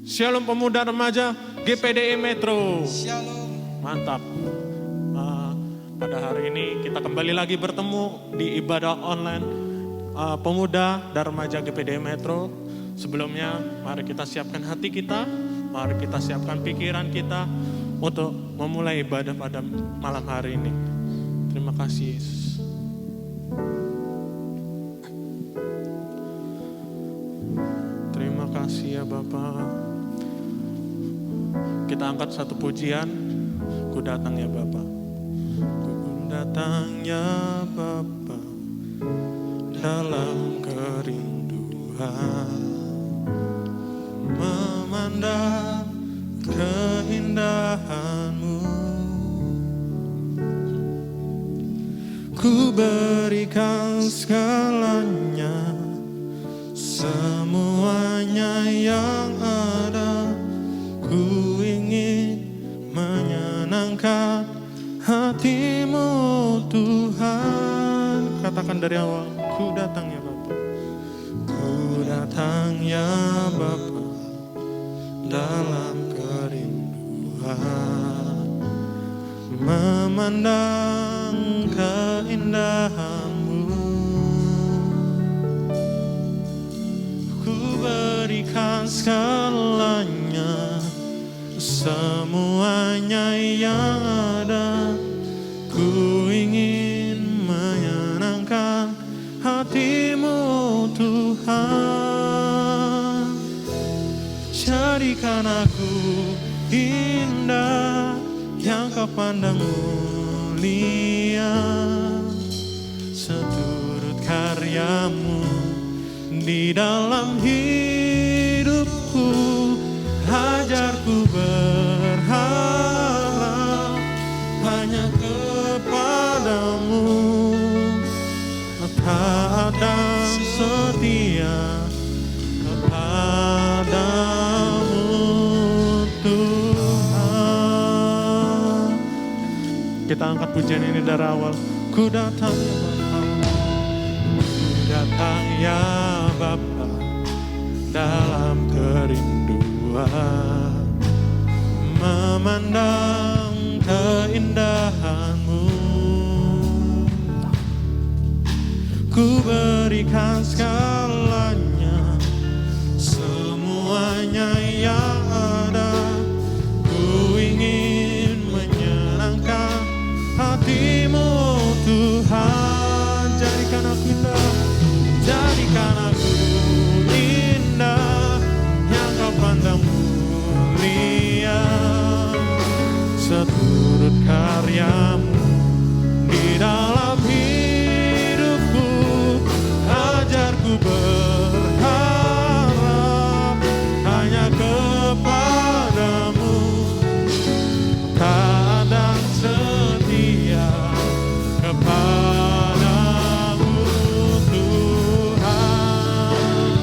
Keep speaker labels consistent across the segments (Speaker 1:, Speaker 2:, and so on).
Speaker 1: Shalom pemuda remaja GPDI Metro.
Speaker 2: Shalom.
Speaker 1: Mantap. Pada hari ini kita kembali lagi bertemu di ibadah online pemuda dan remaja GPDI Metro. Sebelumnya mari kita siapkan hati kita, mari kita siapkan pikiran kita untuk memulai ibadah pada malam hari ini. Terima kasih Yesus. Terima kasih ya Bapak. Kita angkat satu pujian. Ku datang ya Bapa. Ku datang ya Bapa dalam kerinduan, memandang keindahan-Mu. Ku berikan segalanya, semuanya yang ada. Ku ingin menyenangkan hati-Mu Tuhan. Katakan dari awal, ku datang ya Bapa. Ku datang ya Bapa dalam kerinduan, memandang keindahan-Mu. Ku berikan segalanya, semuanya yang ada. Ku ingin menyenangkan hati-Mu Tuhan. Jadikan aku indah yang Kau pandang mulia, seturut karya-Mu di dalam hidupku. Ajarku berharap hanya kepadamu, taat dan setia kepadamu Tuhan. Kita angkat pujian ini dari awal. Ku datang ya Bapa, ku datang ya Bapa dalam kerinduan, memandang keindahan-Mu. Ku berikan segalanya, semuanya yang ada. Ku ingin menyenangkan hati-Mu Tuhan. Jadikan aku indah, jadikan aku indah yang Kau pandang mulia, seturut karya-Mu di dalam hidupku. Ajarku berharap hanya kepadamu, taat dan setia kepadamu Tuhan.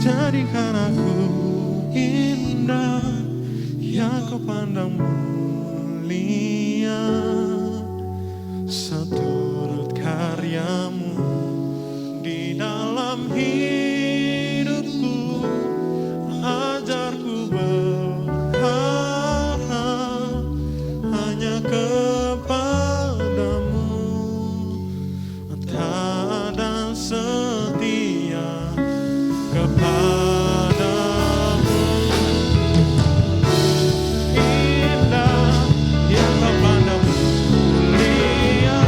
Speaker 1: jadikan aku indah yang kau pandang mulia, seturut karyamu di dalam hidupku. Ajarku berharap hanya kepadamu, taat dan setia kepadamu. Indah yang kau pandang mulia,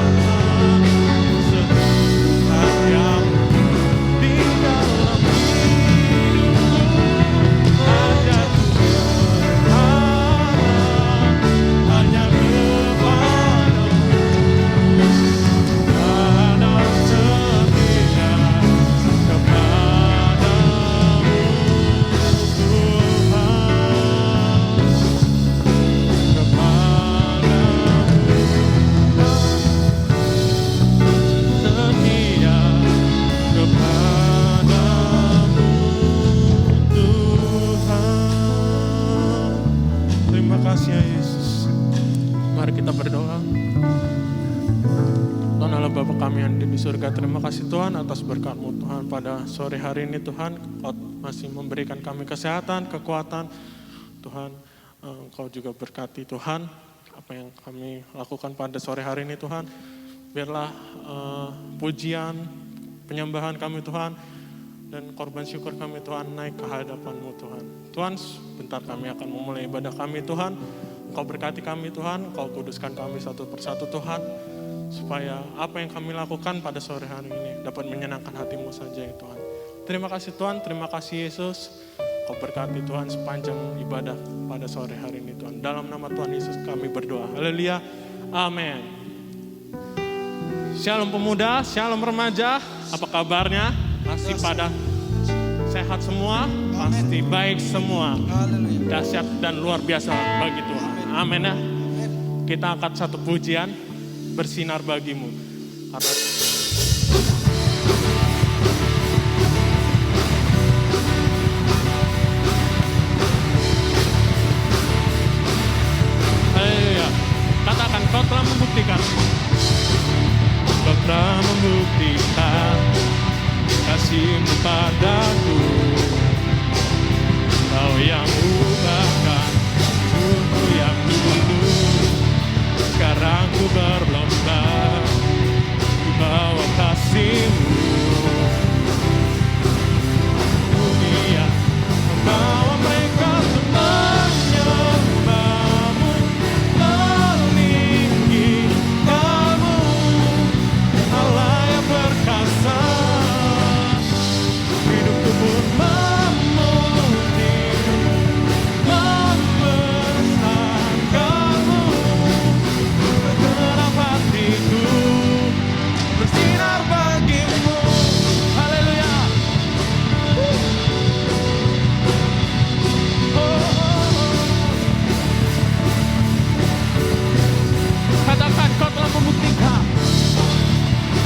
Speaker 1: seturut karyamu di dalam hidupku. Ajarku berharap hanya kepadamu, taat dan setia kepadamu, Tuhan. Terima kasih ya Yesus. Mari kita berdoa. Tuhan Allah Bapa kami yang di surga, terima kasih Tuhan atas berkat-Mu Tuhan pada sore hari ini Tuhan. Kau masih memberikan kami kesehatan, kekuatan Tuhan. Engkau juga berkati Tuhan apa yang kami lakukan pada sore hari ini Tuhan. Biarlah pujian, penyembahan kami Tuhan, dan korban syukur kami Tuhan naik ke hadapan-Mu Tuhan. Tuhan, sebentar kami akan memulai ibadah kami Tuhan. Engkau berkati kami Tuhan, Engkau kuduskan kami satu persatu Tuhan, supaya apa yang kami lakukan pada sore hari ini dapat menyenangkan hati-Mu saja ya Tuhan. Terima kasih Tuhan, terima kasih Yesus. Kau berkati Tuhan sepanjang ibadah pada sore hari ini Tuhan. Dalam nama Tuhan Yesus kami berdoa. Haleluya. Amin. Shalom pemuda, shalom remaja. Apa kabarnya? Masih pada sehat semua? Pasti baik semua. Dahsyat dan luar biasa bagi Tuhan. Amin ya. Kita angkat satu pujian, bersinar bagimu. Karena katakan, kau telah membuktikan. Kau telah membuktikan kasih-Mu padaku. Kau yang ubahkan hidupku yang dulu. Sekarang ku berlomba di bawah kasih-Mu. Dunia membawa mereka semuanya.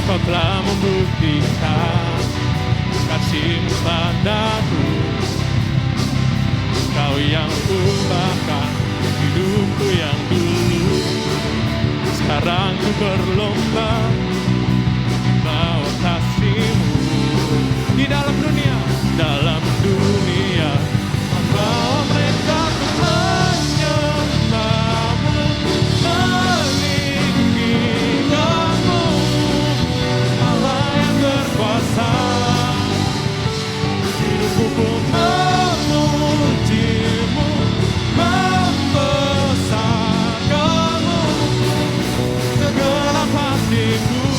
Speaker 1: Kau telah membuktikan kasih-Mu padaku. Kau yang ubahkan hidupku yang dulu. Sekarang ku berlomba bawa kasih-Mu di dalam dunia. Dalam dunia membawa mereka ke menyembah-Mu, meninggikan-Mu, Allah yang berkuasa. Hidupku pun memuji-Mu, membesarkan-Mu, segenap hatiku.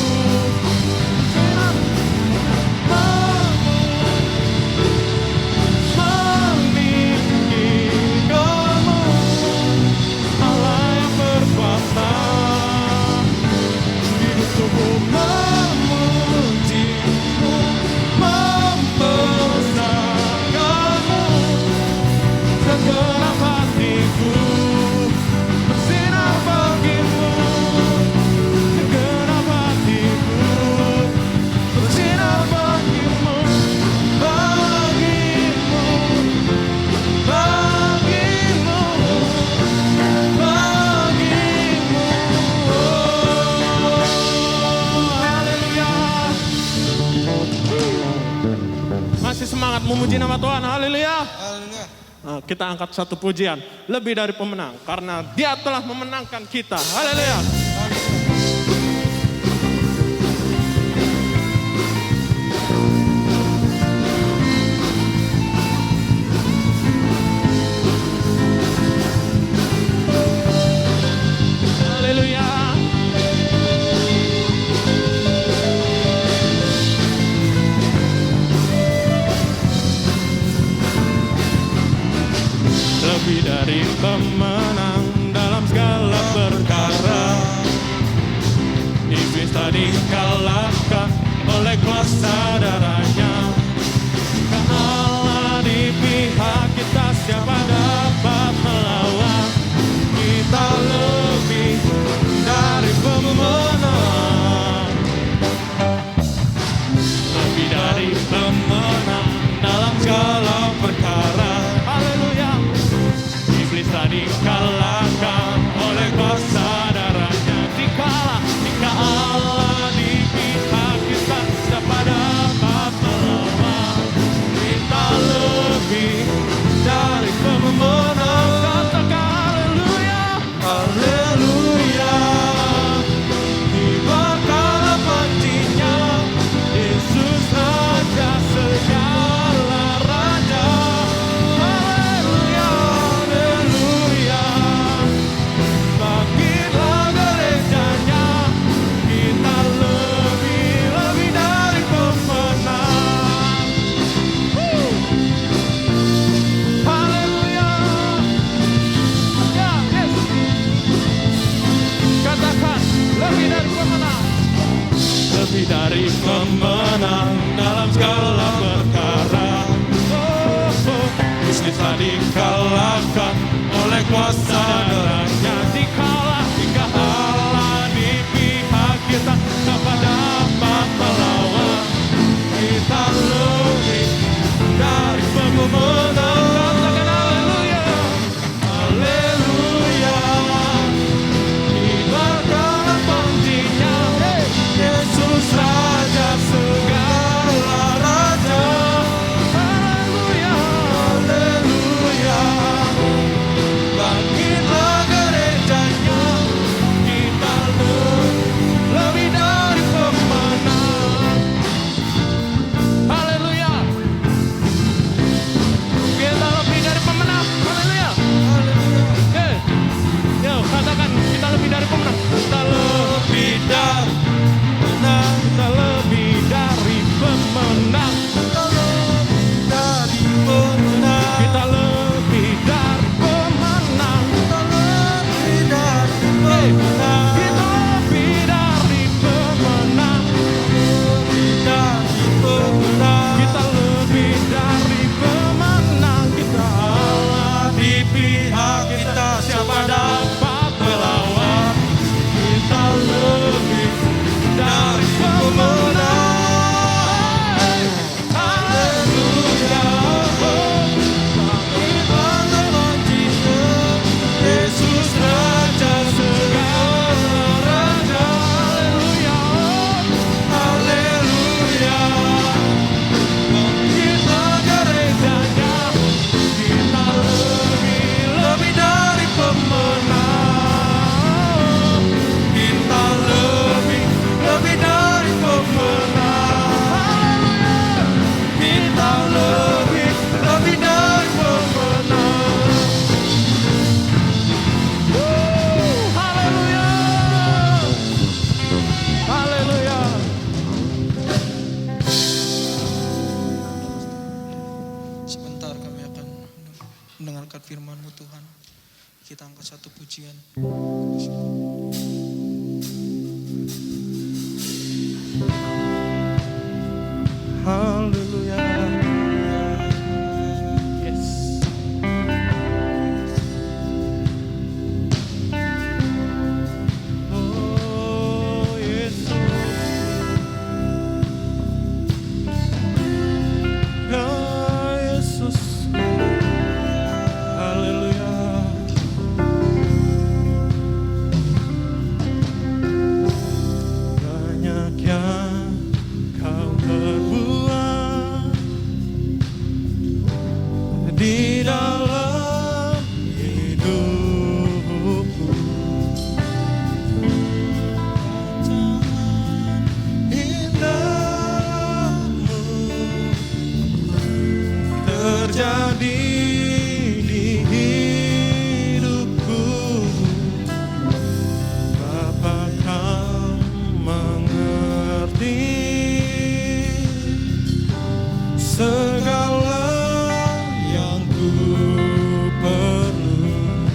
Speaker 1: semangat memuji nama Tuhan. Haleluya.
Speaker 2: Haleluya.
Speaker 1: Nah, kita angkat satu pujian, lebih dari pemenang, karena Dia telah memenangkan kita. Haleluya. Haleluya. Lebih dari pemenang dalam segala perkara, iblis tadi kalahkan oleh kuasa darahnya. Karena Allah di pihak kita, siapa dapat melawan? Kita lebih dari pemenang, lebih dari pemenang dalam segala perkara. Haleluya. Iblis tadi kalahkan oleh kuasa darahnya. Jika Allah di pihak kita, siapa dapat melawan? Kita lebih dari pemenang. Katakan haleluya. Haleluya. Dibakarlah pancinya, Yesus Raja segala raja. Haleluya, haleluya. Bangkitlah gerejanya, kita lebih dari pemenang. Haleluya. Ya, yes. Katakan lebih dari pemenang. Lebih dari pemenang dalam segala perkara. Iblis tadi kalahkan oleh kuasa darahnya. Jika Allah di pihak kita, siapa dapat melawan? Kita lebih dari pemenang. Katakan haleluya. Haleluya. Dibakarlah pancinya, Yesus Raja segala raja. Haleluya, haleluya. Bangkitlah gerejanya, kita lebih dari pemenang. Haleluya. Kita lebih dari pemenang. Haleluya. Oke. Yuk, katakan kita lebih dari pemenang. Kita lebih dari pemenang. Kita lebih dari pemenang. Kita lebih dari pemenang. Kita lebih dari pemenang. Kita lebih dari pemenang. Kita lebih dari pemenang. Kita Allah di pihak kita, siapa dapat melawan? Kita lebih dari pemenang. Haleluya. Bangkitlah pancinya, Yesus Raja segala raja. Haleluya. Haleluya. Bangkitlah gerejanya, kita lebih dari pemenang. Kita lebih dari pemenang. Kita lebih dari pemenang. Haleluya. Haleluya.
Speaker 2: Sebentar kami akan mendengarkan firman-Mu Tuhan. Kita angkat satu pujian.
Speaker 1: Haleluya. Yes. Oh Yesus. Ya Yesus. Haleluya. Banyak yang terjadi di hidupku, Bapa Kau mengerti segala yang ku perlu.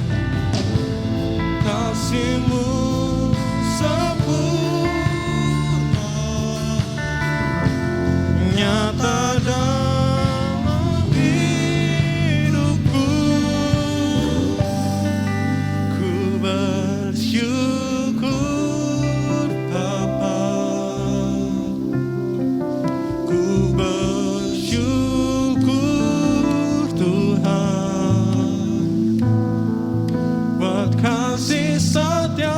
Speaker 1: Kasih-Mu sempurna nyata dalam hidupku. Ku bersyukur Bapa, ku bersyukur Tuhan buat kasih setia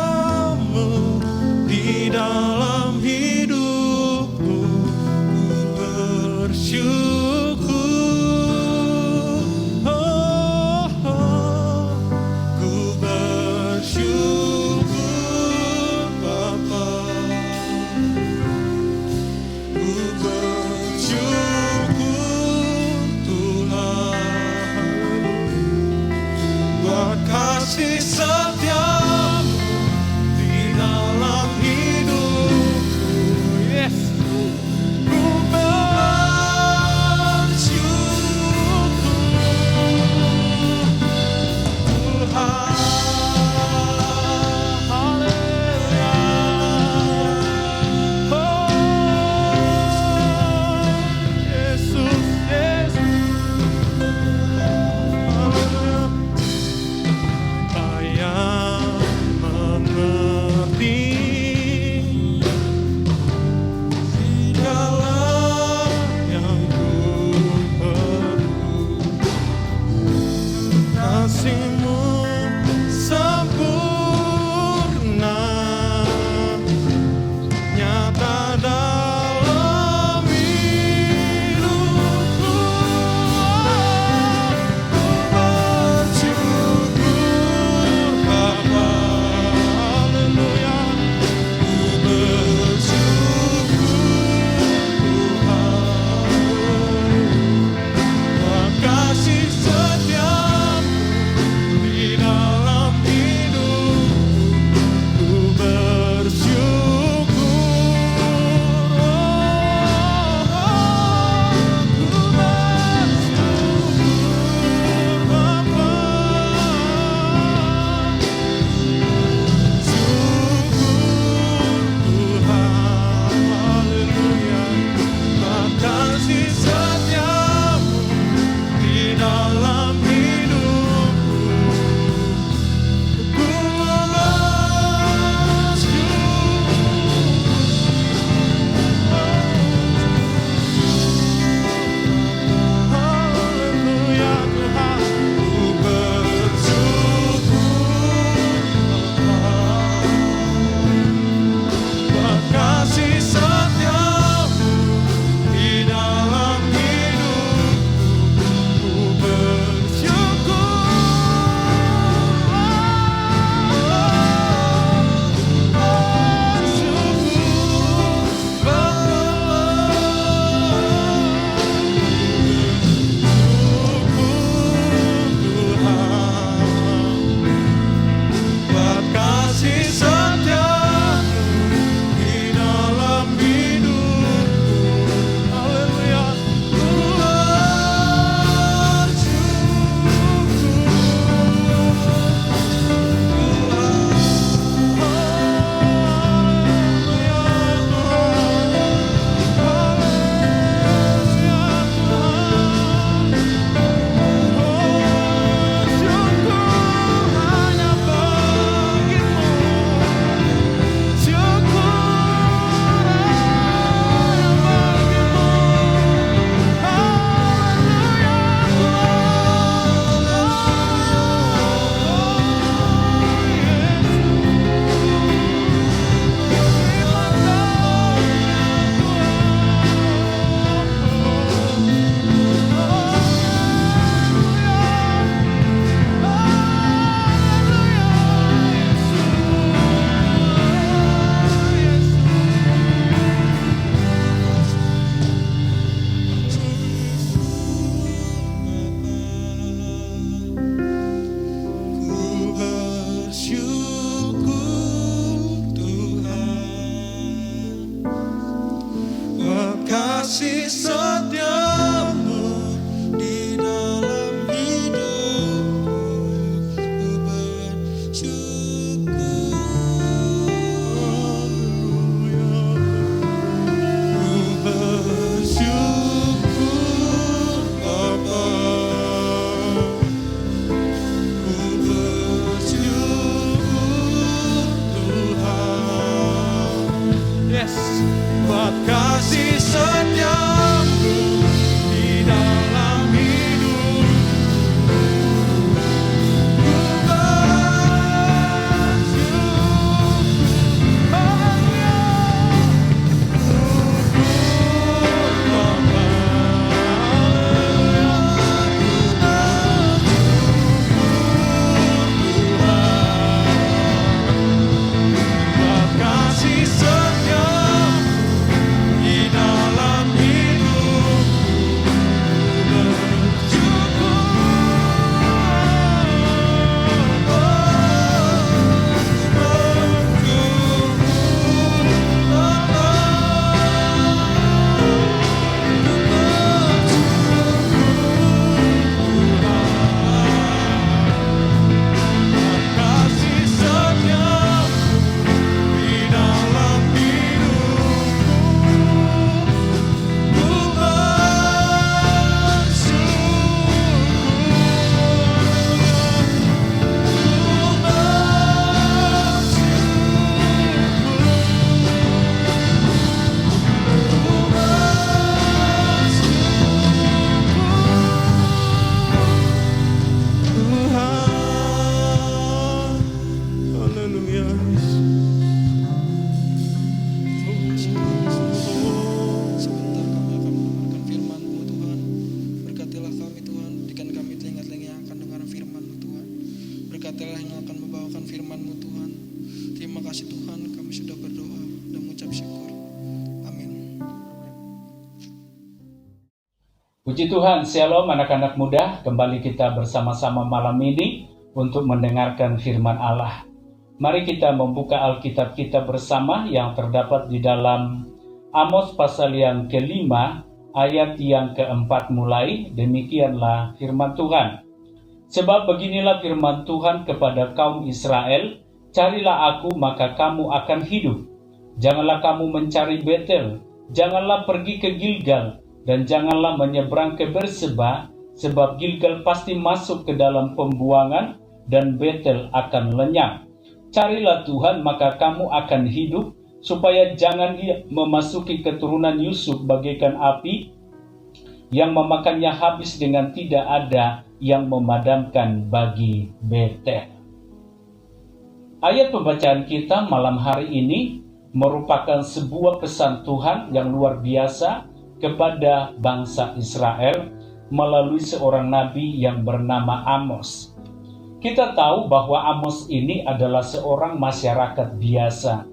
Speaker 3: Puji Tuhan, Shalom anak-anak muda, kembali kita bersama-sama malam ini untuk mendengarkan firman Allah. Mari kita membuka Alkitab kita bersama yang terdapat di dalam Amos pasal yang kelima, ayat yang keempat mulai. Demikianlah firman Tuhan. Sebab beginilah firman Tuhan kepada kaum Israel, carilah aku maka kamu akan hidup. Janganlah kamu mencari Betel, janganlah pergi ke Gilgal, dan janganlah menyeberang ke Berseba, sebab Gilgal pasti masuk ke dalam pembuangan dan Betel akan lenyap. Carilah Tuhan maka kamu akan hidup, supaya jangan ia memasuki keturunan Yusuf bagaikan api yang memakannya habis dengan tidak ada yang memadamkan bagi Betel. Ayat pembacaan kita malam hari ini merupakan sebuah pesan Tuhan yang luar biasa kepada bangsa Israel melalui seorang nabi yang bernama Amos. Kita tahu bahwa Amos ini adalah seorang masyarakat biasa.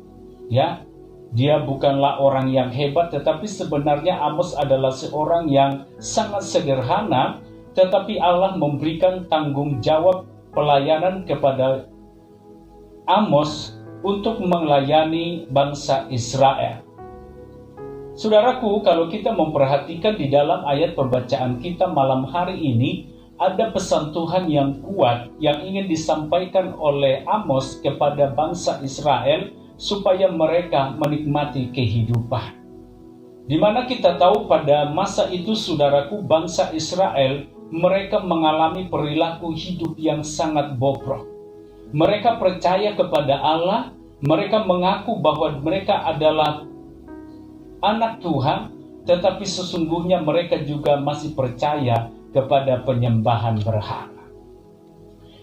Speaker 3: Ya, dia bukanlah orang yang hebat, tetapi sebenarnya Amos adalah seorang yang sangat sederhana, tetapi Allah memberikan tanggung jawab pelayanan kepada Amos untuk melayani bangsa Israel. Saudaraku, kalau kita memperhatikan di dalam ayat pembacaan kita malam hari ini, ada pesan Tuhan yang kuat yang ingin disampaikan oleh Amos kepada bangsa Israel supaya mereka menikmati kehidupan. Di mana kita tahu pada masa itu, saudaraku, bangsa Israel mereka mengalami perilaku hidup yang sangat bobrok. Mereka percaya kepada Allah, mereka mengaku bahwa mereka adalah anak Tuhan, tetapi sesungguhnya mereka juga masih percaya kepada penyembahan berhala.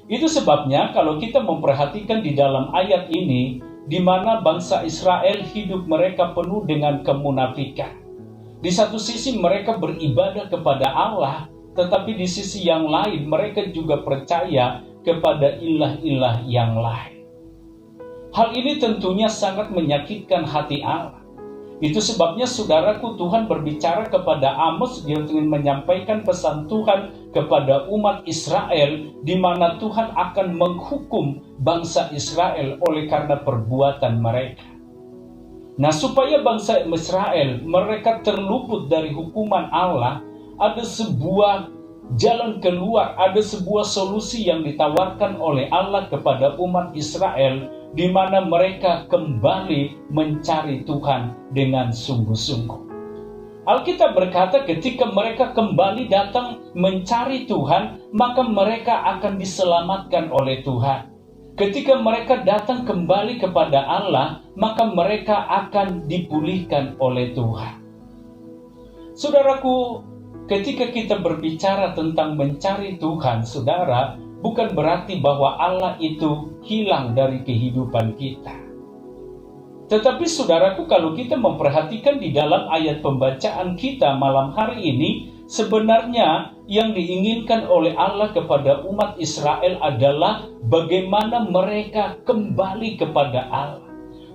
Speaker 3: Itu sebabnya kalau kita memperhatikan di dalam ayat ini, di mana bangsa Israel hidup mereka penuh dengan kemunafikan. Di satu sisi mereka beribadah kepada Allah, tetapi di sisi yang lain mereka juga percaya kepada ilah-ilah yang lain. Hal ini tentunya sangat menyakitkan hati Allah. Itu sebabnya saudaraku, Tuhan berbicara kepada Amos, dia ingin menyampaikan pesan Tuhan kepada umat Israel, di mana Tuhan akan menghukum bangsa Israel oleh karena perbuatan mereka. Nah, supaya bangsa Israel mereka terluput dari hukuman Allah, ada sebuah jalan keluar, ada sebuah solusi yang ditawarkan oleh Allah kepada umat Israel, di mana mereka kembali mencari Tuhan dengan sungguh-sungguh. Alkitab berkata ketika mereka kembali datang mencari Tuhan, maka mereka akan diselamatkan oleh Tuhan. Ketika mereka datang kembali kepada Allah, maka mereka akan dipulihkan oleh Tuhan. Saudaraku, ketika kita berbicara tentang mencari Tuhan, saudara, bukan berarti bahwa Allah itu hilang dari kehidupan kita. Tetapi saudaraku, kalau kita memperhatikan di dalam ayat pembacaan kita malam hari ini, sebenarnya yang diinginkan oleh Allah kepada umat Israel adalah bagaimana mereka kembali kepada Allah.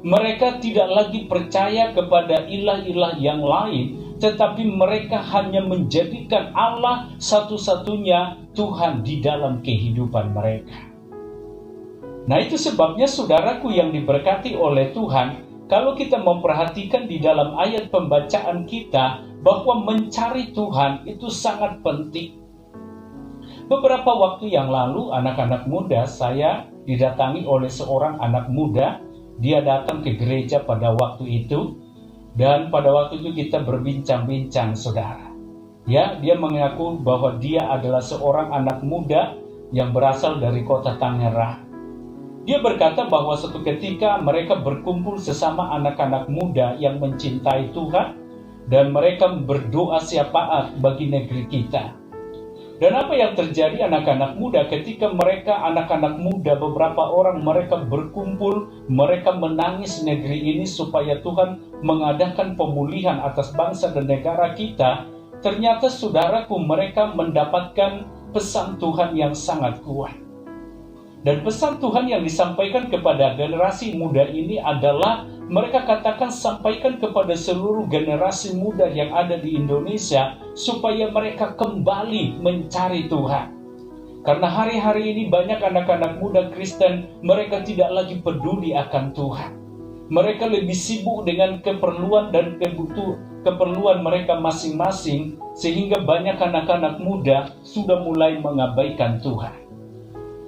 Speaker 3: Mereka tidak lagi percaya kepada ilah-ilah yang lain, tetapi mereka hanya menjadikan Allah satu-satunya Tuhan di dalam kehidupan mereka. Nah, itu sebabnya saudaraku yang diberkati oleh Tuhan, kalau kita memperhatikan di dalam ayat pembacaan kita bahwa mencari Tuhan itu sangat penting. Beberapa waktu yang lalu, anak-anak muda, saya didatangi oleh seorang anak muda. Dia datang ke gereja pada waktu itu, dan pada waktu itu kita berbincang-bincang, saudara. Ya, dia mengaku bahwa dia adalah seorang anak muda yang berasal dari kota Tangerang. Dia berkata bahwa suatu ketika mereka berkumpul sesama anak-anak muda yang mencintai Tuhan, dan mereka berdoa syafaat bagi negeri kita. Dan apa yang terjadi anak-anak muda ketika mereka anak-anak muda beberapa orang mereka berkumpul, mereka menangis negeri ini supaya Tuhan mengadakan pemulihan atas bangsa dan negara kita. Ternyata saudaraku, mereka mendapatkan pesan Tuhan yang sangat kuat. Dan pesan Tuhan yang disampaikan kepada generasi muda ini adalah mereka katakan sampaikan kepada seluruh generasi muda yang ada di Indonesia supaya mereka kembali mencari Tuhan. Karena hari-hari ini banyak anak-anak muda Kristen, mereka tidak lagi peduli akan Tuhan. Mereka lebih sibuk dengan keperluan dan keperluan mereka masing-masing, sehingga banyak anak-anak muda sudah mulai mengabaikan Tuhan.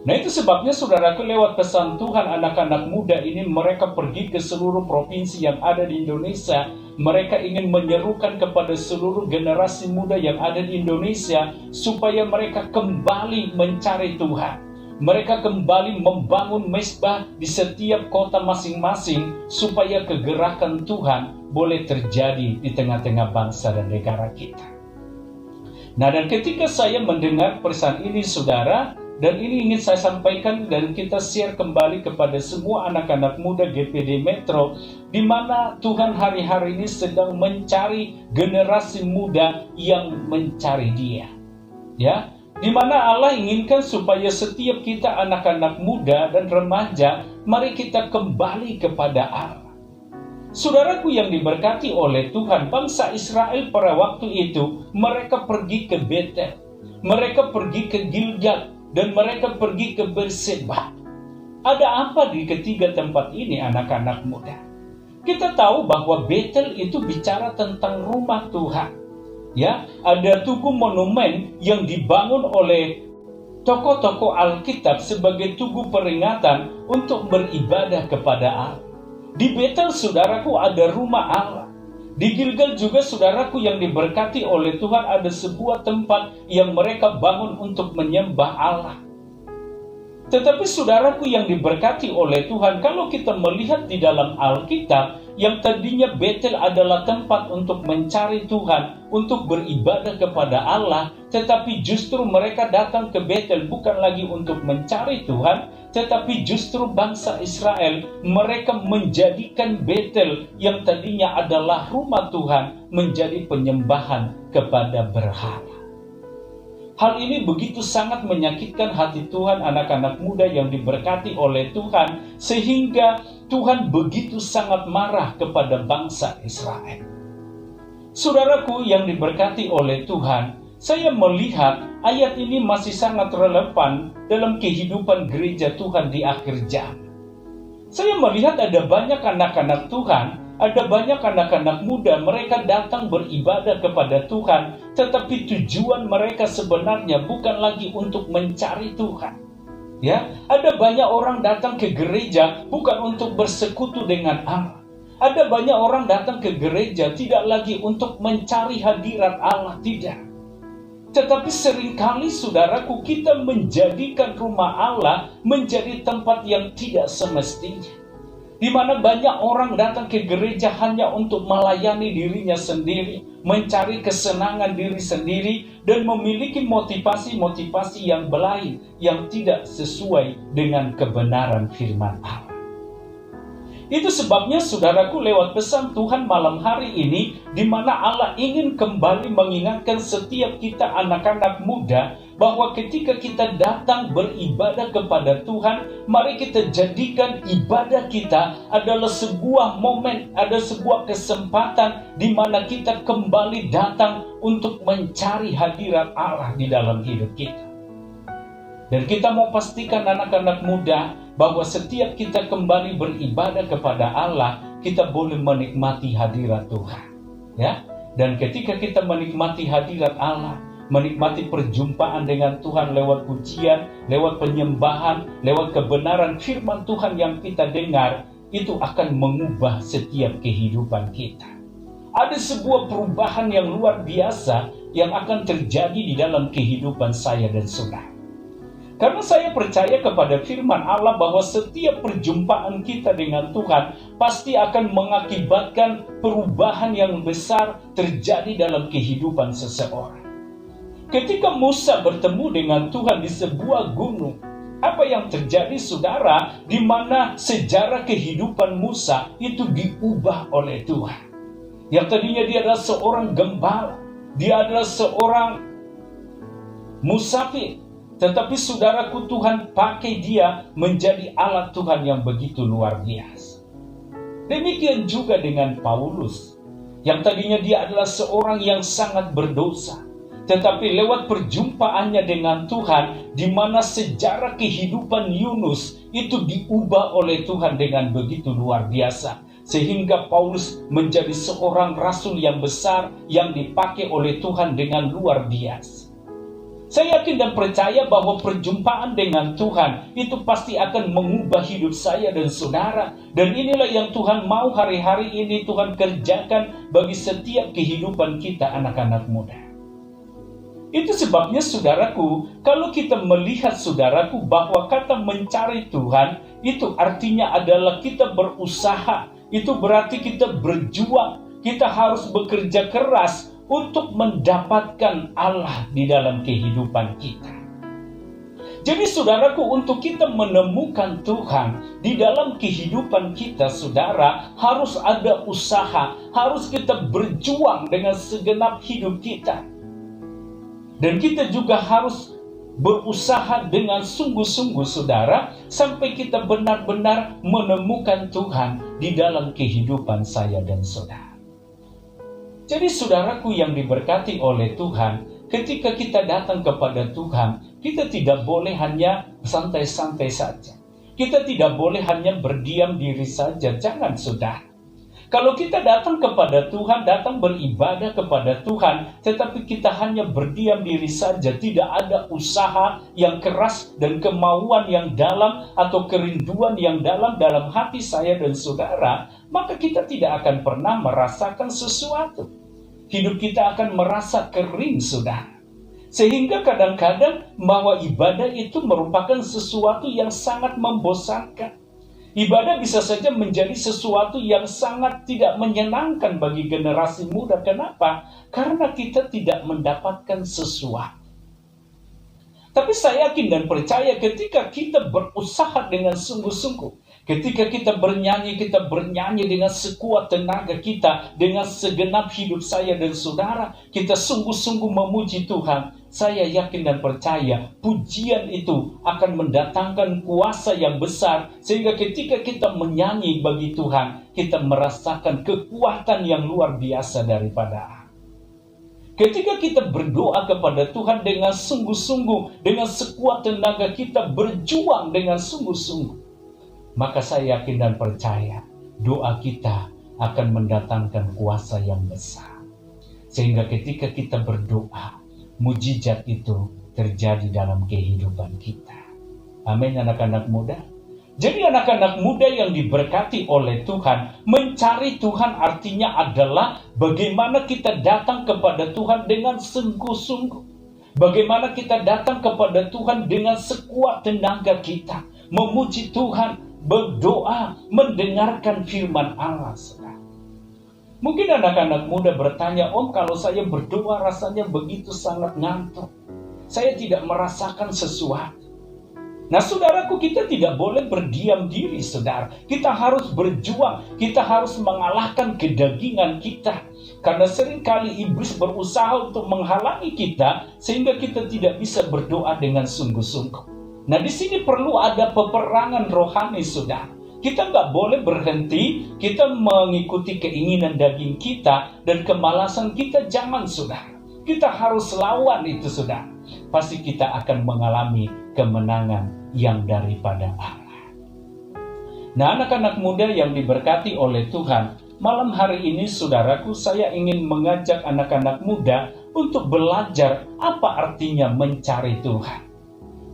Speaker 3: Nah, itu sebabnya saudaraku, lewat pesan Tuhan, anak-anak muda ini mereka pergi ke seluruh provinsi yang ada di Indonesia. Mereka ingin menyerukan kepada seluruh generasi muda yang ada di Indonesia supaya mereka kembali mencari Tuhan. Mereka kembali membangun mezbah di setiap kota masing-masing supaya kegerakan Tuhan boleh terjadi di tengah-tengah bangsa dan negara kita. Nah, dan ketika saya mendengar pesan ini, saudara, dan ini ingin saya sampaikan dan kita share kembali kepada semua anak-anak muda GPD Metro, di mana Tuhan hari-hari ini sedang mencari generasi muda yang mencari Dia. Ya, di mana Allah inginkan supaya setiap kita anak-anak muda dan remaja, mari kita kembali kepada Allah. Saudaraku yang diberkati oleh Tuhan, bangsa Israel pada waktu itu, mereka pergi ke Betel, mereka pergi ke Gilgal, dan mereka pergi ke Berseba. Ada apa di ketiga tempat ini, anak-anak muda? Kita tahu bahwa Betel itu bicara tentang rumah Tuhan. Ya, ada tugu monumen yang dibangun oleh tokoh-tokoh Alkitab sebagai tugu peringatan untuk beribadah kepada Allah. Di Betel, saudaraku, ada rumah Allah. Di Gilgal juga, saudaraku yang diberkati oleh Tuhan, ada sebuah tempat yang mereka bangun untuk menyembah Allah. Tetapi saudaraku yang diberkati oleh Tuhan, kalau kita melihat di dalam Alkitab, yang tadinya Betel adalah tempat untuk mencari Tuhan, untuk beribadah kepada Allah, tetapi justru mereka datang ke Betel bukan lagi untuk mencari Tuhan, tetapi justru bangsa Israel, mereka menjadikan Betel yang tadinya adalah rumah Tuhan menjadi penyembahan kepada berhala. Hal ini begitu sangat menyakitkan hati Tuhan, anak-anak muda yang diberkati oleh Tuhan, sehingga Tuhan begitu sangat marah kepada bangsa Israel. Saudaraku yang diberkati oleh Tuhan, saya melihat ayat ini masih sangat relevan dalam kehidupan gereja Tuhan di akhir zaman. Saya melihat ada banyak anak-anak Tuhan, ada banyak anak-anak muda, mereka datang beribadah kepada Tuhan, tetapi tujuan mereka sebenarnya bukan lagi untuk mencari Tuhan. Ya, ada banyak orang datang ke gereja bukan untuk bersekutu dengan Allah. Ada banyak orang datang ke gereja tidak lagi untuk mencari hadirat Allah, tidak. Tetapi seringkali, saudaraku, kita menjadikan rumah Allah menjadi tempat yang tidak semestinya. Di mana banyak orang datang ke gereja hanya untuk melayani dirinya sendiri, mencari kesenangan diri sendiri, dan memiliki motivasi-motivasi yang lain yang tidak sesuai dengan kebenaran firman Allah. Itu sebabnya, saudaraku, lewat pesan Tuhan malam hari ini, di mana Allah ingin kembali mengingatkan setiap kita anak-anak muda, bahwa ketika kita datang beribadah kepada Tuhan, mari kita jadikan ibadah kita adalah sebuah momen, ada sebuah kesempatan di mana kita kembali datang untuk mencari hadirat Allah di dalam hidup kita. Dan kita mau pastikan anak-anak muda bahwa setiap kita kembali beribadah kepada Allah, kita boleh menikmati hadirat Tuhan. Ya, dan ketika kita menikmati hadirat Allah, menikmati perjumpaan dengan Tuhan lewat pujian, lewat penyembahan, lewat kebenaran firman Tuhan yang kita dengar, itu akan mengubah setiap kehidupan kita. Ada sebuah perubahan yang luar biasa yang akan terjadi di dalam kehidupan saya dan saudara. Karena saya percaya kepada firman Allah bahwa setiap perjumpaan kita dengan Tuhan pasti akan mengakibatkan perubahan yang besar terjadi dalam kehidupan seseorang. Ketika Musa bertemu dengan Tuhan di sebuah gunung, apa yang terjadi, saudara? Di mana sejarah kehidupan Musa itu diubah oleh Tuhan. Yang tadinya dia adalah seorang gembala, dia adalah seorang musafir. Tetapi saudaraku, Tuhan pakai dia menjadi alat Tuhan yang begitu luar biasa. Demikian juga dengan Paulus, yang tadinya dia adalah seorang yang sangat berdosa, tetapi lewat perjumpaannya dengan Tuhan, di mana sejarah kehidupan Yunus itu diubah oleh Tuhan dengan begitu luar biasa, sehingga Paulus menjadi seorang rasul yang besar yang dipakai oleh Tuhan dengan luar biasa. Saya yakin dan percaya bahwa perjumpaan dengan Tuhan itu pasti akan mengubah hidup saya dan saudara. Dan inilah yang Tuhan mau hari-hari ini Tuhan kerjakan bagi setiap kehidupan kita anak-anak muda. Itu sebabnya saudaraku, kalau kita melihat saudaraku bahwa kata mencari Tuhan itu artinya adalah kita berusaha. Itu berarti kita berjuang, kita harus bekerja keras untuk mendapatkan Allah di dalam kehidupan kita. Jadi saudaraku, untuk kita menemukan Tuhan di dalam kehidupan kita, saudara, harus ada usaha, harus kita berjuang dengan segenap hidup kita. Dan kita juga harus berusaha dengan sungguh-sungguh, saudara, sampai kita benar-benar menemukan Tuhan di dalam kehidupan saya dan saudara. Jadi saudaraku yang diberkati oleh Tuhan, ketika kita datang kepada Tuhan, kita tidak boleh hanya santai-santai saja. Kita tidak boleh hanya berdiam diri saja. Jangan, saudara. Kalau kita datang kepada Tuhan, datang beribadah kepada Tuhan, tetapi kita hanya berdiam diri saja, tidak ada usaha yang keras dan kemauan yang dalam atau kerinduan yang dalam hati saya dan saudara, maka kita tidak akan pernah merasakan sesuatu. Hidup kita akan merasa kering, saudara. Sehingga kadang-kadang bahwa ibadah itu merupakan sesuatu yang sangat membosankan. Ibadah bisa saja menjadi sesuatu yang sangat tidak menyenangkan bagi generasi muda. Kenapa? Karena kita tidak mendapatkan sesuatu. Tapi saya yakin dan percaya ketika kita berusaha dengan sungguh-sungguh, ketika kita bernyanyi dengan sekuat tenaga kita, dengan segenap hidup saya dan saudara, kita sungguh-sungguh memuji Tuhan. Saya yakin dan percaya pujian itu akan mendatangkan kuasa yang besar, sehingga ketika kita menyanyi bagi Tuhan, kita merasakan kekuatan yang luar biasa daripada Allah. Ketika kita berdoa kepada Tuhan dengan sungguh-sungguh, dengan sekuat tenaga kita berjuang dengan sungguh-sungguh, maka saya yakin dan percaya doa kita akan mendatangkan kuasa yang besar. Sehingga ketika kita berdoa, mujizat itu terjadi dalam kehidupan kita. Amin, anak-anak muda. Jadi anak-anak muda yang diberkati oleh Tuhan, mencari Tuhan artinya adalah bagaimana kita datang kepada Tuhan dengan sungguh-sungguh. Bagaimana kita datang kepada Tuhan dengan sekuat tenaga kita, memuji Tuhan, berdoa, mendengarkan firman Allah. Mungkin anak-anak muda bertanya, Om, kalau saya berdoa rasanya begitu sangat ngantuk. Saya tidak merasakan sesuatu. Nah, saudaraku, kita tidak boleh berdiam diri, saudara. Kita harus berjuang. Kita harus mengalahkan kedagingan kita. Karena seringkali iblis berusaha untuk menghalangi kita, sehingga kita tidak bisa berdoa dengan sungguh-sungguh. Nah, di sini perlu ada peperangan rohani, saudara. Kita nggak boleh berhenti, kita mengikuti keinginan daging kita dan kemalasan kita. Jangan, saudara. Kita harus lawan itu, saudara. Pasti kita akan mengalami kemenangan yang daripada Allah. Nah, anak-anak muda yang diberkati oleh Tuhan, malam hari ini, saudaraku, saya ingin mengajak anak-anak muda untuk belajar apa artinya mencari Tuhan.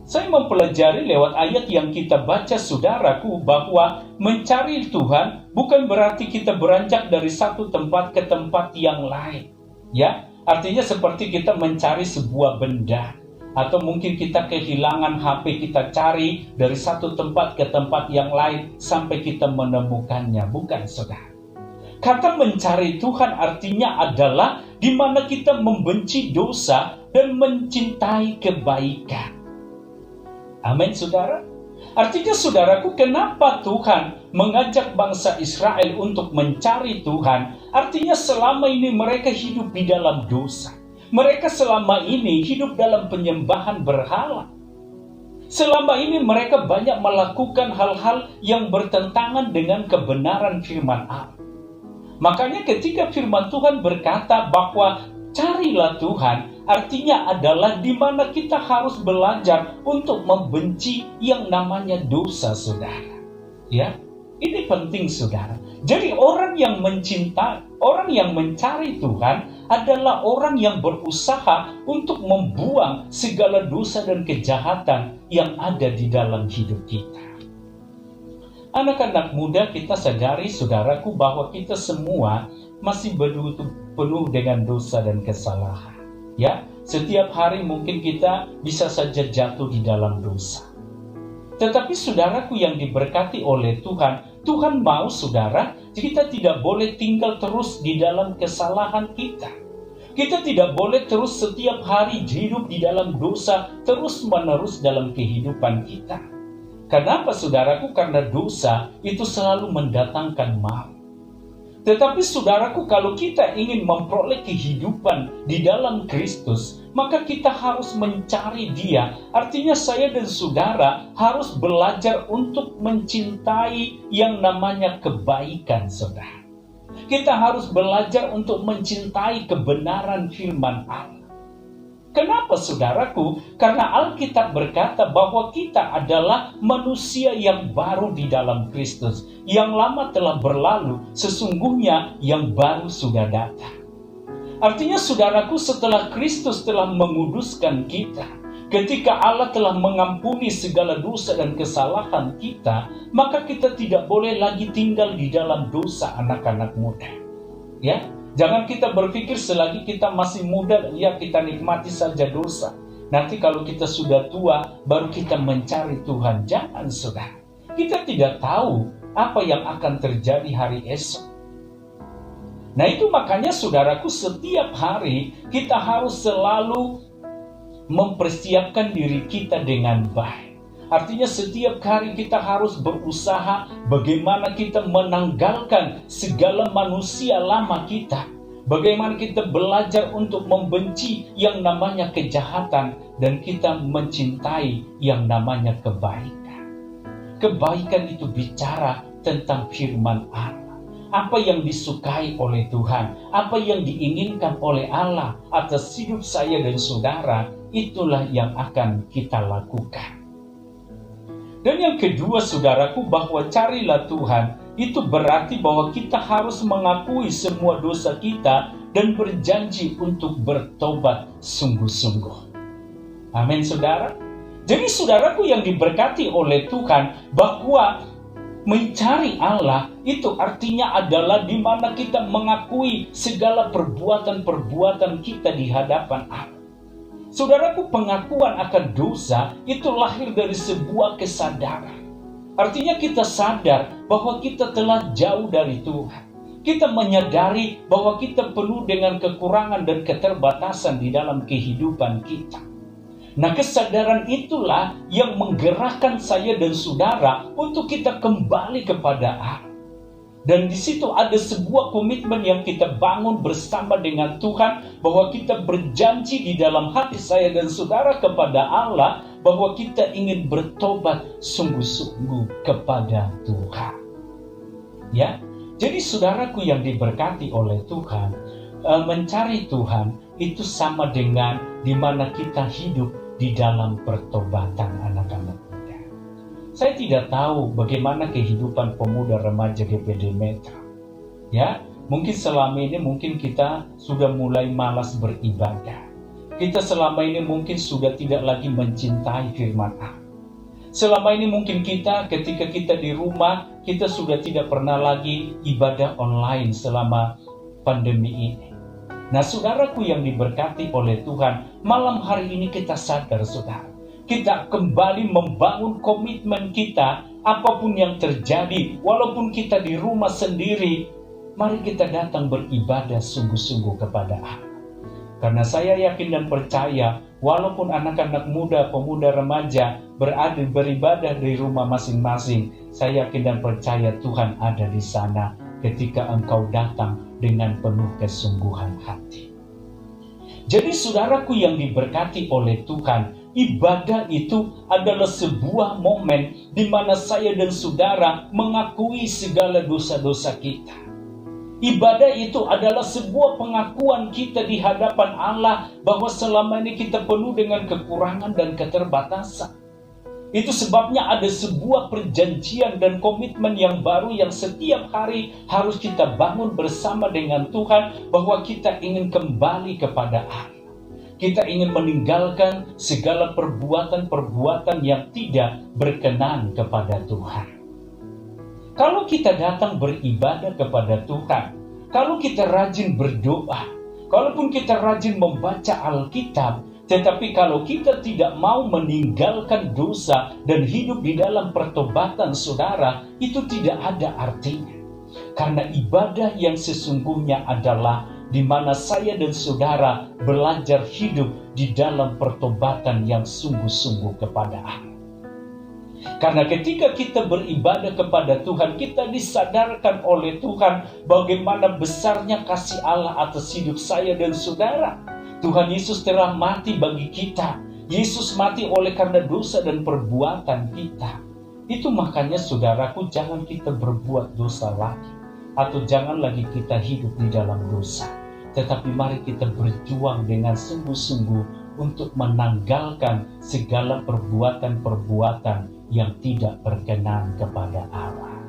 Speaker 3: Saya mempelajari lewat ayat yang kita baca, saudaraku, bahwa mencari Tuhan bukan berarti kita beranjak dari satu tempat ke tempat yang lain. Ya, artinya seperti kita mencari sebuah benda, atau mungkin kita kehilangan HP, kita cari dari satu tempat ke tempat yang lain sampai kita menemukannya. Bukan, saudara. Kata mencari Tuhan artinya adalah di mana kita membenci dosa dan mencintai kebaikan. Amin, saudara. Artinya, saudaraku, kenapa Tuhan mengajak bangsa Israel untuk mencari Tuhan? Artinya selama ini mereka hidup di dalam dosa. Mereka selama ini hidup dalam penyembahan berhala. Selama ini mereka banyak melakukan hal-hal yang bertentangan dengan kebenaran firman Allah. Makanya ketika firman Tuhan berkata bahwa carilah Tuhan, artinya adalah di mana kita harus belajar untuk membenci yang namanya dosa, saudara. Ya, ini penting, saudara. Jadi orang yang mencintai, orang yang mencari Tuhan adalah orang yang berusaha untuk membuang segala dosa dan kejahatan yang ada di dalam hidup kita. Anak-anak muda, kita sadari, saudaraku, bahwa kita semua masih penuh dengan dosa dan kesalahan. Ya, setiap hari mungkin kita bisa saja jatuh di dalam dosa. Tetapi saudaraku yang diberkati oleh Tuhan, Tuhan mau, saudara, kita tidak boleh tinggal terus di dalam kesalahan kita. Kita tidak boleh terus setiap hari hidup di dalam dosa terus-menerus dalam kehidupan kita. Kenapa, saudaraku? Karena dosa itu selalu mendatangkan maut. Tetapi saudaraku, kalau kita ingin memperoleh kehidupan di dalam Kristus, maka kita harus mencari Dia. Artinya saya dan saudara harus belajar untuk mencintai yang namanya kebaikan, saudara. Kita harus belajar untuk mencintai kebenaran firman Allah. Kenapa, saudaraku? Karena Alkitab berkata bahwa kita adalah manusia yang baru di dalam Kristus. Yang lama telah berlalu, sesungguhnya yang baru sudah datang. Artinya, saudaraku, setelah Kristus telah menguduskan kita, ketika Allah telah mengampuni segala dosa dan kesalahan kita, maka kita tidak boleh lagi tinggal di dalam dosa, anak-anak muda. Ya, jangan kita berpikir selagi kita masih muda, ya kita nikmati saja dosa. Nanti kalau kita sudah tua, baru kita mencari Tuhan. Jangan, saudara. Kita tidak tahu apa yang akan terjadi hari esok. Nah, itu makanya, saudaraku, setiap hari kita harus selalu mempersiapkan diri kita dengan baik. Artinya setiap hari kita harus berusaha bagaimana kita menanggalkan segala manusia lama kita. Bagaimana kita belajar untuk membenci yang namanya kejahatan dan kita mencintai yang namanya kebaikan. Kebaikan itu bicara tentang firman Allah. Apa yang disukai oleh Tuhan, apa yang diinginkan oleh Allah atas hidup saya dan saudara, itulah yang akan kita lakukan. Dan yang kedua, saudaraku, bahwa carilah Tuhan, itu berarti bahwa kita harus mengakui semua dosa kita dan berjanji untuk bertobat sungguh-sungguh. Amin, saudara. Jadi, saudaraku yang diberkati oleh Tuhan, bahwa mencari Allah itu artinya adalah di mana kita mengakui segala perbuatan-perbuatan kita di hadapan Allah. Saudaraku, pengakuan akan dosa itu lahir dari sebuah kesadaran. Artinya kita sadar bahwa kita telah jauh dari Tuhan. Kita menyadari bahwa kita penuh dengan kekurangan dan keterbatasan di dalam kehidupan kita. Nah, kesadaran itulah yang menggerakkan saya dan saudara untuk kita kembali kepada Allah. Dan di situ ada sebuah komitmen yang kita bangun bersama dengan Tuhan, bahwa kita berjanji di dalam hati saya dan saudara kepada Allah bahwa kita ingin bertobat sungguh-sungguh kepada Tuhan. Ya, jadi saudaraku yang diberkati oleh Tuhan, mencari Tuhan itu sama dengan di mana kita hidup di dalam pertobatan, anak-anak. Saya tidak tahu bagaimana kehidupan pemuda remaja GPD Metro. Ya, mungkin selama ini kita sudah mulai malas beribadah. Kita selama ini mungkin sudah tidak lagi mencintai firman Allah. Selama ini mungkin kita ketika kita di rumah, kita sudah tidak pernah lagi ibadah online selama pandemi ini. Nah, saudaraku yang diberkati oleh Tuhan, malam hari ini kita sadar, saudara. Kita kembali membangun komitmen kita, apapun yang terjadi, walaupun kita di rumah sendiri, mari kita datang beribadah sungguh-sungguh kepada Allah. Karena saya yakin dan percaya, walaupun anak-anak muda, pemuda, remaja beribadah di rumah masing-masing, saya yakin dan percaya Tuhan ada di sana ketika engkau datang dengan penuh kesungguhan hati. Jadi saudaraku yang diberkati oleh Tuhan, ibadah itu adalah sebuah momen di mana saya dan saudara mengakui segala dosa-dosa kita. Ibadah itu adalah sebuah pengakuan kita di hadapan Allah bahwa selama ini kita penuh dengan kekurangan dan keterbatasan. Itu sebabnya ada sebuah perjanjian dan komitmen yang baru yang setiap hari harus kita bangun bersama dengan Tuhan, bahwa kita ingin kembali kepada Allah. Kita ingin meninggalkan segala perbuatan-perbuatan yang tidak berkenan kepada Tuhan. Kalau kita datang beribadah kepada Tuhan, kalau kita rajin berdoa, kalaupun kita rajin membaca Alkitab, tetapi kalau kita tidak mau meninggalkan dosa dan hidup di dalam pertobatan saudara, itu tidak ada artinya. Karena ibadah yang sesungguhnya adalah di mana saya dan saudara belajar hidup di dalam pertobatan yang sungguh-sungguh kepada Allah. Karena ketika kita beribadah kepada Tuhan, kita disadarkan oleh Tuhan bagaimana besarnya kasih Allah atas hidup saya dan saudara. Tuhan Yesus telah mati bagi kita. Yesus mati oleh karena dosa dan perbuatan kita. Itu makanya saudaraku, jangan kita berbuat dosa lagi, atau jangan lagi kita hidup di dalam dosa. Tetapi mari kita berjuang dengan sungguh-sungguh untuk menanggalkan segala perbuatan-perbuatan yang tidak berkenan kepada Allah.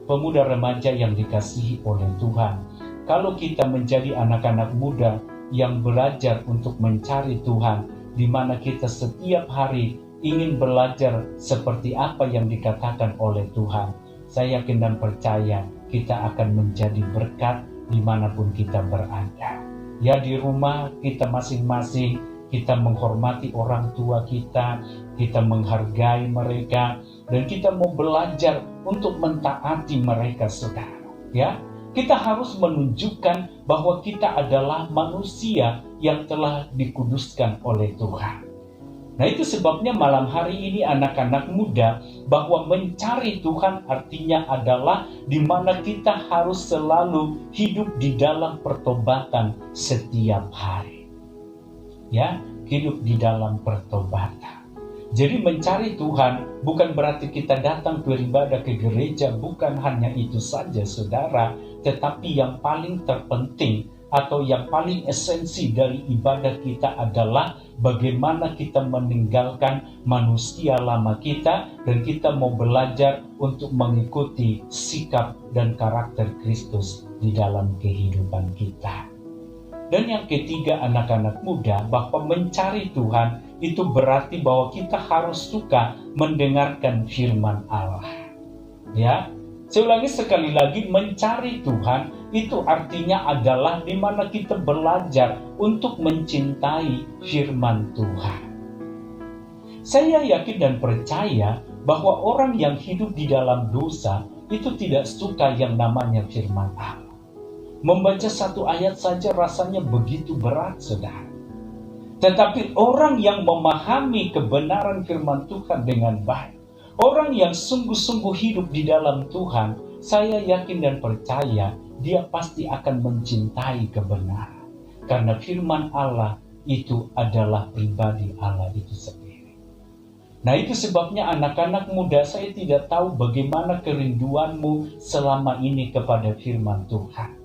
Speaker 3: Pemuda remaja yang dikasihi oleh Tuhan, kalau kita menjadi anak-anak muda yang belajar untuk mencari Tuhan, di mana kita setiap hari ingin belajar seperti apa yang dikatakan oleh Tuhan, saya yakin dan percaya kita akan menjadi berkat dimanapun kita berada. Ya, di rumah kita masing-masing, kita menghormati orang tua kita menghargai mereka, dan kita mau belajar untuk mentaati mereka, saudara. Ya, kita harus menunjukkan bahwa kita adalah manusia yang telah dikuduskan oleh Tuhan. Nah, itu sebabnya malam hari ini anak-anak muda, bahwa mencari Tuhan artinya adalah di mana kita harus selalu hidup di dalam pertobatan setiap hari. Ya, hidup di dalam pertobatan. Jadi mencari Tuhan bukan berarti kita datang beribadah ke gereja, bukan hanya itu saja saudara, tetapi yang paling terpenting atau yang paling esensi dari ibadah kita adalah bagaimana kita meninggalkan manusia lama kita, dan kita mau belajar untuk mengikuti sikap dan karakter Kristus di dalam kehidupan kita. Dan yang ketiga, anak-anak muda, bahwa mencari Tuhan itu berarti bahwa kita harus suka mendengarkan firman Allah. Ya, saya ulangi sekali lagi, mencari Tuhan itu artinya adalah di mana kita belajar untuk mencintai firman Tuhan. Saya yakin dan percaya bahwa orang yang hidup di dalam dosa itu tidak suka yang namanya firman Allah. Membaca satu ayat saja rasanya begitu berat, saudara. Tetapi orang yang memahami kebenaran firman Tuhan dengan baik, orang yang sungguh-sungguh hidup di dalam Tuhan, saya yakin dan percaya dia pasti akan mencintai kebenaran. Karena firman Allah itu adalah pribadi Allah itu sendiri. Nah, itu sebabnya anak-anak muda, saya tidak tahu bagaimana kerinduanmu selama ini kepada firman Tuhan.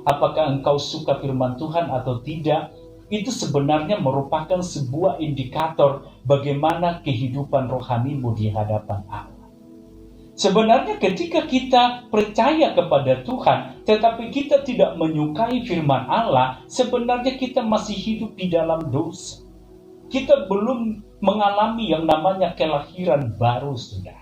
Speaker 3: Apakah engkau suka firman Tuhan atau tidak? Itu sebenarnya merupakan sebuah indikator bagaimana kehidupan rohanimu di hadapan Allah. Sebenarnya ketika kita percaya kepada Tuhan, tetapi kita tidak menyukai firman Allah, sebenarnya kita masih hidup di dalam dosa. Kita belum mengalami yang namanya kelahiran baru, saudara.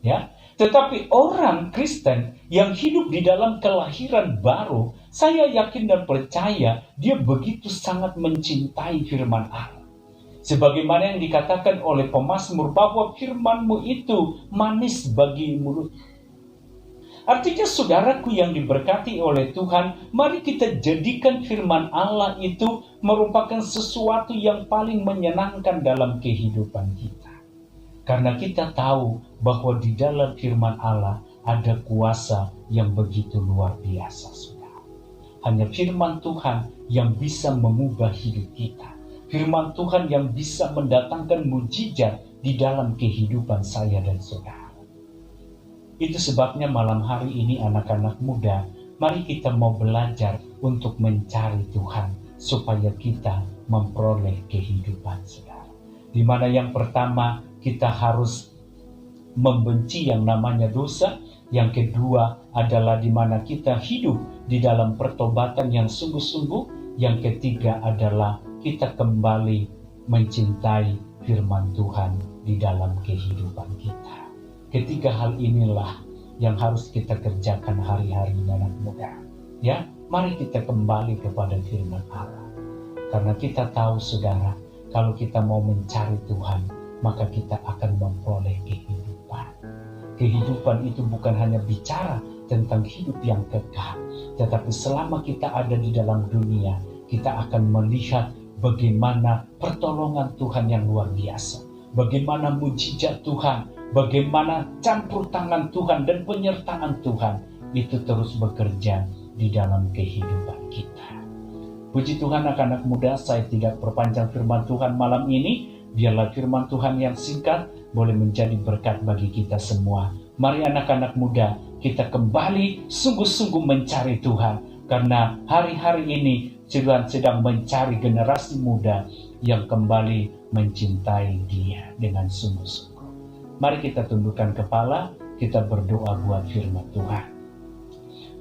Speaker 3: Ya, tetapi orang Kristen yang hidup di dalam kelahiran baru, saya yakin dan percaya dia begitu sangat mencintai firman Allah. Sebagaimana yang dikatakan oleh pemazmur bahwa firman-Mu itu manis bagi mulut. Artinya saudaraku yang diberkati oleh Tuhan, mari kita jadikan firman Allah itu merupakan sesuatu yang paling menyenangkan dalam kehidupan kita. Karena kita tahu bahwa di dalam firman Allah ada kuasa yang begitu luar biasa, saudara. Hanya firman Tuhan yang bisa mengubah hidup kita. Firman Tuhan yang bisa mendatangkan mujizat di dalam kehidupan saya dan saudara. Itu sebabnya malam hari ini anak-anak muda, mari kita mau belajar untuk mencari Tuhan supaya kita memperoleh kehidupan saudara. Di mana yang pertama kita harus membenci yang namanya dosa. Yang kedua adalah di mana kita hidup di dalam pertobatan yang sungguh-sungguh. Yang ketiga adalah kita kembali mencintai firman Tuhan di dalam kehidupan kita. Ketiga hal inilah yang harus kita kerjakan hari-hari anak muda. Ya, mari kita kembali kepada firman Allah. Karena kita tahu saudara, kalau kita mau mencari Tuhan, maka kita akan memperoleh kehidupan. Kehidupan itu bukan hanya bicara tentang hidup yang kekal, tetapi selama kita ada di dalam dunia, kita akan melihat bagaimana pertolongan Tuhan yang luar biasa, bagaimana mujizat Tuhan, bagaimana campur tangan Tuhan dan penyertaan Tuhan itu terus bekerja di dalam kehidupan kita. Puji Tuhan anak-anak muda, saya tidak perpanjang firman Tuhan malam ini. Biarlah firman Tuhan yang singkat boleh menjadi berkat bagi kita semua. Mari anak-anak muda, kita kembali sungguh-sungguh mencari Tuhan. Karena hari-hari ini Tuhan sedang mencari generasi muda yang kembali mencintai Dia dengan sungguh-sungguh. Mari kita tundukkan kepala, kita berdoa buat firman Tuhan.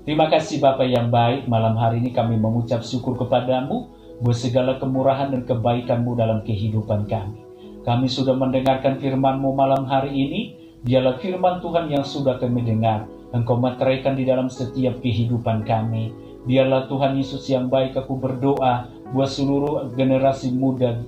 Speaker 3: Terima kasih Bapa yang baik, malam hari ini kami mengucap syukur kepadamu buat segala kemurahan dan kebaikan-Mu dalam kehidupan kami. Kami sudah mendengarkan firman-Mu malam hari ini. Biarlah firman Tuhan yang sudah kami dengar, Engkau meteraikan di dalam setiap kehidupan kami. Biarlah Tuhan Yesus yang baik, aku berdoa buat seluruh generasi muda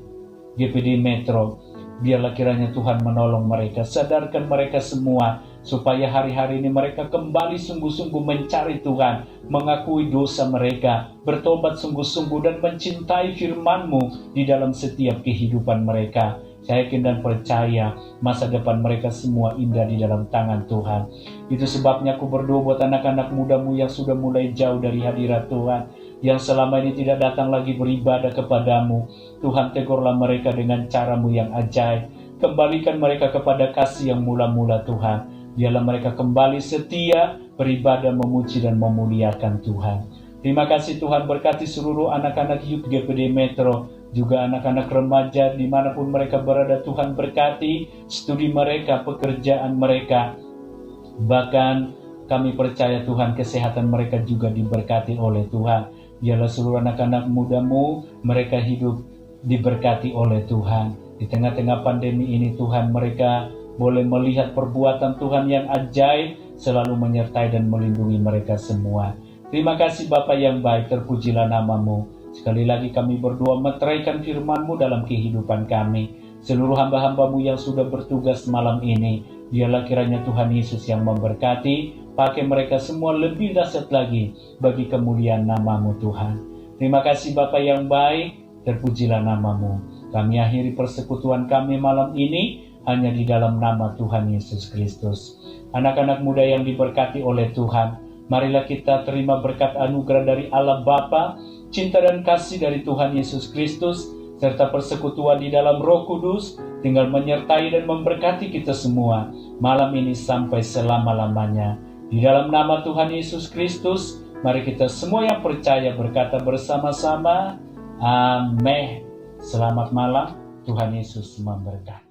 Speaker 3: GPD Metro. Biarlah kiranya Tuhan menolong mereka, sadarkan mereka semua, supaya hari-hari ini mereka kembali sungguh-sungguh mencari Tuhan, mengakui dosa mereka, bertobat sungguh-sungguh dan mencintai firman-Mu di dalam setiap kehidupan mereka. Saya yakin dan percaya masa depan mereka semua indah di dalam tangan Tuhan. Itu sebabnya aku berdoa buat anak-anak muda-Mu yang sudah mulai jauh dari hadirat Tuhan, yang selama ini tidak datang lagi beribadah kepadamu. Tuhan, tegurlah mereka dengan cara-Mu yang ajaib. Kembalikan mereka kepada kasih yang mula-mula Tuhan. Biarlah mereka kembali setia, beribadah, memuji dan memuliakan Tuhan. Terima kasih Tuhan, berkati seluruh anak-anak youth GPD Metro, juga anak-anak remaja dimanapun mereka berada. Tuhan berkati studi mereka, pekerjaan mereka. Bahkan kami percaya Tuhan, kesehatan mereka juga diberkati oleh Tuhan. Biarlah seluruh anak-anak muda-Mu, mereka hidup diberkati oleh Tuhan. Di tengah-tengah pandemi ini Tuhan, mereka boleh melihat perbuatan Tuhan yang ajaib, selalu menyertai dan melindungi mereka semua. Terima kasih Bapa yang baik, terpujilah nama-Mu. Sekali lagi kami berdoa, meteraikan firman-Mu dalam kehidupan kami. Seluruh hamba-hamba-Mu yang sudah bertugas malam ini, biarlah kiranya Tuhan Yesus yang memberkati, pakai mereka semua lebih dahsyat lagi bagi kemuliaan nama-Mu Tuhan. Terima kasih Bapa yang baik, terpujilah nama-Mu. Kami akhiri persekutuan kami malam ini hanya di dalam nama Tuhan Yesus Kristus. Anak-anak muda yang diberkati oleh Tuhan, marilah kita terima berkat anugerah dari Allah Bapa, cinta dan kasih dari Tuhan Yesus Kristus, serta persekutuan di dalam Roh Kudus, tinggal menyertai dan memberkati kita semua malam ini sampai selama-lamanya. Di dalam nama Tuhan Yesus Kristus, mari kita semua yang percaya berkata bersama-sama, Amin. Selamat malam, Tuhan Yesus memberkati.